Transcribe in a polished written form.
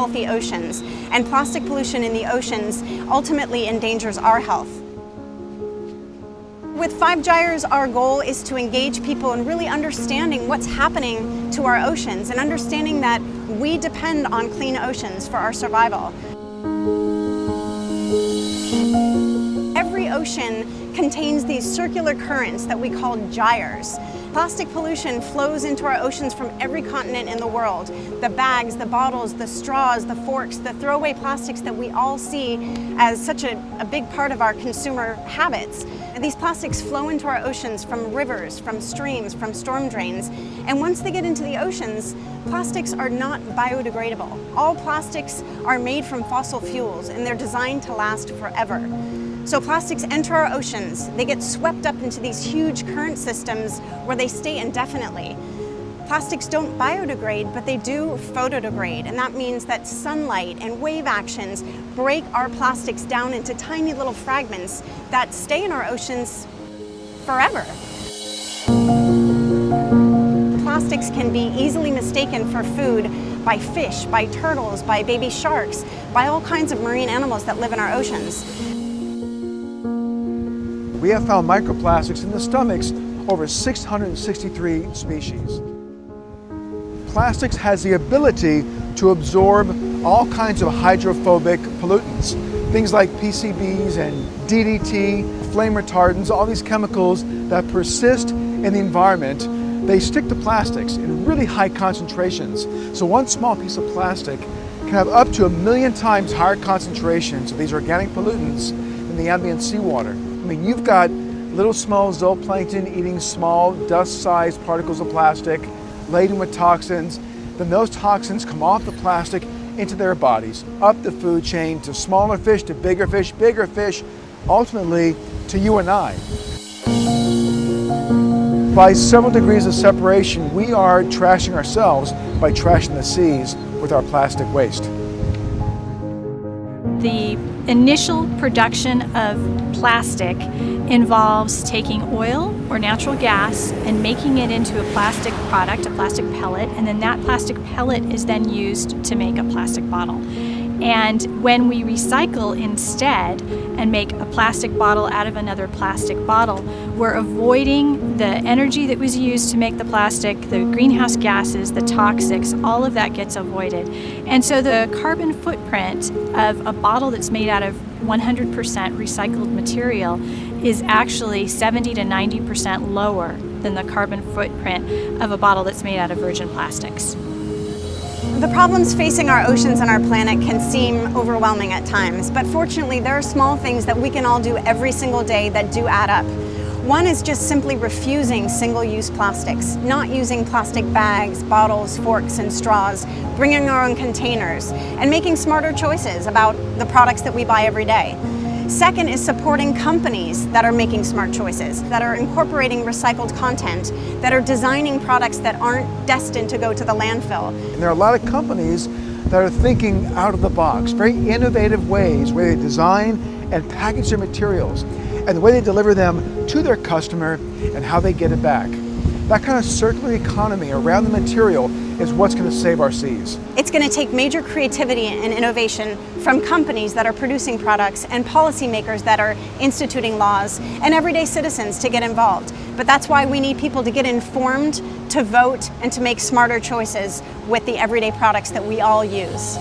healthy oceans, and plastic pollution in the oceans ultimately endangers our health. With 5 Gyres, our goal is to engage people in really understanding what's happening to our oceans and understanding that we depend on clean oceans for our survival. Every ocean contains these circular currents that we call gyres. Plastic pollution flows into our oceans from every continent in the world. The bags, the bottles, the straws, the forks, the throwaway plastics that we all see as such a big part of our consumer habits. And these plastics flow into our oceans from rivers, from streams, from storm drains. And once they get into the oceans, plastics are not biodegradable. All plastics are made from fossil fuels and they're designed to last forever. So plastics enter our oceans, they get swept up into these huge current systems where they stay indefinitely. Plastics don't biodegrade, but they do photodegrade, and that means that sunlight and wave actions break our plastics down into tiny little fragments that stay in our oceans forever. Plastics can be easily mistaken for food by fish, by turtles, by baby sharks, by all kinds of marine animals that live in our oceans. We have found microplastics in the stomachs of over 663 species. Plastics has the ability to absorb all kinds of hydrophobic pollutants, things like PCBs and DDT, flame retardants, all these chemicals that persist in the environment. They stick to plastics in really high concentrations. So one small piece of plastic can have up to 1 million times higher concentrations of these organic pollutants in the ambient seawater. I mean, you've got little small zooplankton eating small dust-sized particles of plastic laden with toxins. Then those toxins come off the plastic into their bodies, up the food chain to smaller fish, to bigger fish, ultimately to you and I. By several degrees of separation, we are trashing ourselves by trashing the seas with our plastic waste. The initial production of plastic involves taking oil or natural gas and making it into a plastic product, a plastic pellet, and then that plastic pellet is then used to make a plastic bottle. And when we recycle instead and make a plastic bottle out of another plastic bottle, we're avoiding the energy that was used to make the plastic, the greenhouse gases, the toxics, all of that gets avoided. And so the carbon footprint of a bottle that's made out of 100% recycled material is actually 70 to 90% lower than the carbon footprint of a bottle that's made out of virgin plastics. The problems facing our oceans and our planet can seem overwhelming at times, but fortunately there are small things that we can all do every single day that do add up. One is just simply refusing single-use plastics, not using plastic bags, bottles, forks, and straws, bringing our own containers, and making smarter choices about the products that we buy every day. Second is supporting companies that are making smart choices, that are incorporating recycled content, that are designing products that aren't destined to go to the landfill. And there are a lot of companies that are thinking out of the box, very innovative ways where they design and package their materials, and the way they deliver them to their customer and how they get it back. That kind of circular economy around the material is what's going to save our seas. It's going to take major creativity and innovation from companies that are producing products and policymakers that are instituting laws and everyday citizens to get involved. But that's why we need people to get informed, to vote, and to make smarter choices with the everyday products that we all use.